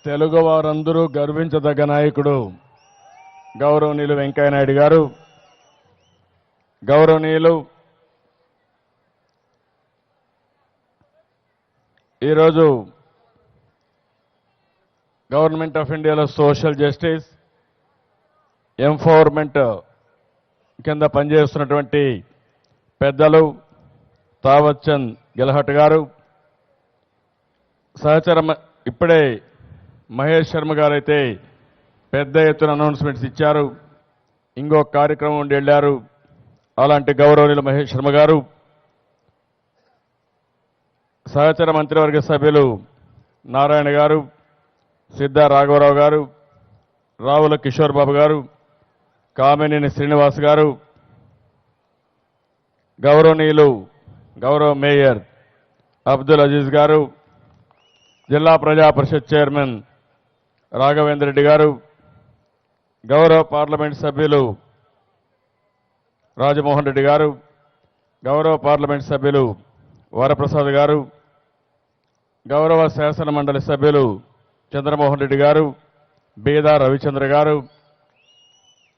తెలుగు వారందరూ గర్వించదగ్గ నాయకుడు గౌరవనీయులు వెంకయ్య నాయుడు గారు. గౌరవనీయులు ఈరోజు గవర్నమెంట్ ఆఫ్ ఇండియాలో సోషల్ జస్టిస్ ఎంపవర్మెంట్ కింద పనిచేస్తున్నటువంటి పెద్దలు తావత్ చంద్ గెలహట్ గారు, సహచర ఇప్పుడే మహేష్ శర్మ గారైతే పెద్ద ఎత్తున అనౌన్స్మెంట్స్ ఇచ్చారు, ఇంకో కార్యక్రమం ఉండి వెళ్ళారు. అలాంటి గౌరవనీయులు మహేష్ శర్మ గారు, సహచర మంత్రివర్గ సభ్యులు నారాయణ గారు, సిద్ధా రాఘవరావు గారు, రావుల కిషోర్ బాబు గారు, కామినేని శ్రీనివాస్ గారు, గౌరవనీయులు గౌరవ మేయర్ అబ్దుల్ అజీజ్ గారు, జిల్లా ప్రజా పరిషత్ చైర్మన్ రాఘవేంద్ర రెడ్డి గారు, గౌరవ పార్లమెంట్ సభ్యులు రాజమోహన్ రెడ్డి గారు, గౌరవ పార్లమెంట్ సభ్యులు వరప్రసాద్ గారు, గౌరవ శాసన మండలి సభ్యులు చంద్రమోహన్ రెడ్డి గారు, బీదా రవిచంద్ర గారు,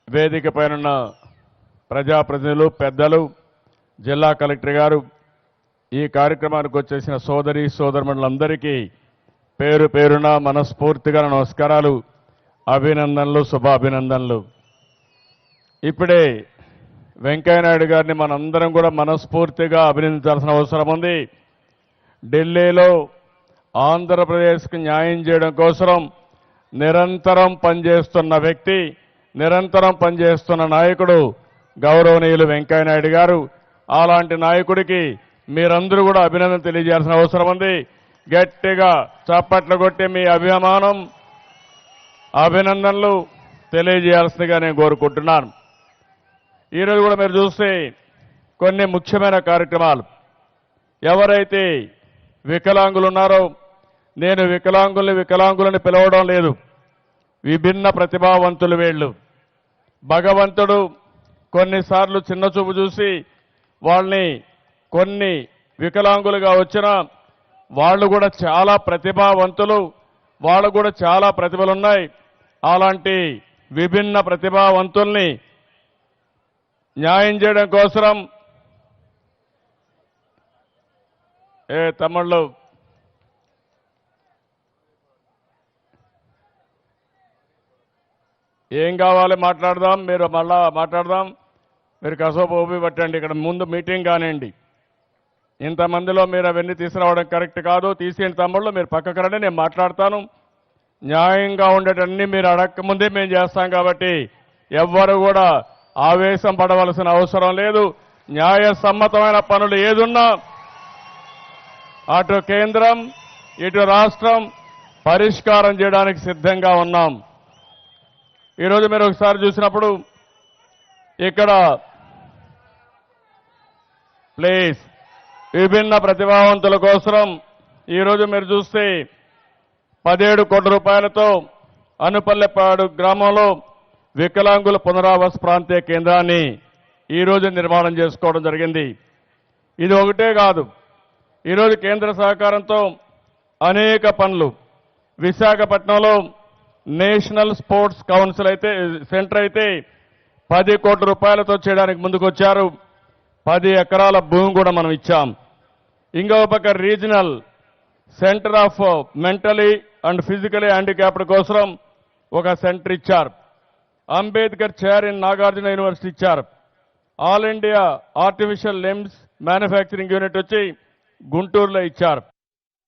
వేదిక పైనున్న ప్రజాప్రతినిధులు, పెద్దలు, జిల్లా కలెక్టర్ గారు, ఈ కార్యక్రమానికి వచ్చేసిన సోదరి సోదరుమణులందరికీ పేరు పేరున మనస్ఫూర్తిగా నమస్కారాలు, అభినందనలు, శుభాభినందనలు. ఇప్పుడే వెంకయ్యనాయుడు గారిని మనందరం కూడా మనస్ఫూర్తిగా అభినందించాల్సిన అవసరం ఉంది. ఢిల్లీలో ఆంధ్రప్రదేశ్కి న్యాయం చేయడం కోసం నిరంతరం పనిచేస్తున్న వ్యక్తి, నిరంతరం పనిచేస్తున్న నాయకుడు గౌరవనీయులు వెంకయ్యనాయుడు గారు. అలాంటి నాయకుడికి మీరందరూ కూడా అభినందన తెలియజేయాల్సిన అవసరం ఉంది. గట్టిగా చప్పట్లు కొట్టి మీ అభిమానం, అభినందనలు తెలియజేయాల్సిందిగా నేను కోరుకుంటున్నాను. ఈరోజు కూడా మీరు చూస్తే కొన్ని ముఖ్యమైన కార్యక్రమాలు, ఎవరైతే వికలాంగులు ఉన్నారో, నేను వికలాంగులని పిలవడం లేదు, విభిన్న ప్రతిభావంతులు వీళ్ళు. భగవంతుడు కొన్నిసార్లు చిన్న చూపు చూసి వాళ్ళని కొన్ని వికలాంగులుగా వచ్చినా వాళ్ళు కూడా చాలా ప్రతిభావంతులు, వాళ్ళు కూడా చాలా ప్రతిభలున్నాయి. అలాంటి విభిన్న ప్రతిభావంతుల్ని న్యాయం చేయడం కోసం తమ్ముళ్ళు ఏం కావాలి మాట్లాడదాం, మీరు మళ్ళా మాట్లాడదాం. మీరు కసోపు ఓపి పట్టండి, ఇక్కడ ముందు మీటింగ్ కానివ్వండి. ఇంతమందిలో మీరు అవన్నీ తీసుకురావడం కరెక్ట్ కాదు, తీసేయండి తమ్ముళ్ళు, మీరు పక్కకు రండి, నేను మాట్లాడతాను. న్యాయంగా ఉండేటన్ని మీరు అడక్క ముందే మేము చేస్తాం కాబట్టి ఎవ్వరు కూడా ఆవేశం పడవలసిన అవసరం లేదు. న్యాయసమ్మతమైన పనులు ఏదున్నా అటు కేంద్రం ఇటు రాష్ట్రం పరిష్కారం చేయడానికి సిద్ధంగా ఉన్నాం. ఈరోజు మీరు ఒకసారి చూసినప్పుడు ఇక్కడ ప్లీజ్ విభిన్న ప్రతిభావంతుల కోసం ఈరోజు మీరు చూస్తే 17 కోట్ల రూపాయలతో అనుపల్లెపాడు గ్రామంలో వికలాంగుల పునరావాస ప్రాంతీయ కేంద్రాన్ని ఈరోజు నిర్మాణం చేసుకోవడం జరిగింది. ఇది ఒకటే కాదు, ఈరోజు కేంద్ర సహకారంతో అనేక పనులు, విశాఖపట్నంలో నేషనల్ స్పోర్ట్స్ కౌన్సిల్ అయితే సెంటర్ అయితే 10 కోట్ల రూపాయలతో చేయడానికి ముందుకొచ్చారు. 10 ఎకరాల భూమి కూడా మనం ఇచ్చాం. ఇంకో పక్క regional centre of mentally and physically handicapped కోసం ఒక సెంటర్ ఇచ్చారు. Ambedkar chair in Nagarjuna university ఇచ్చారు. All India artificial limbs manufacturing unit వచ్చి గుంటూరులో ఇచ్చారు.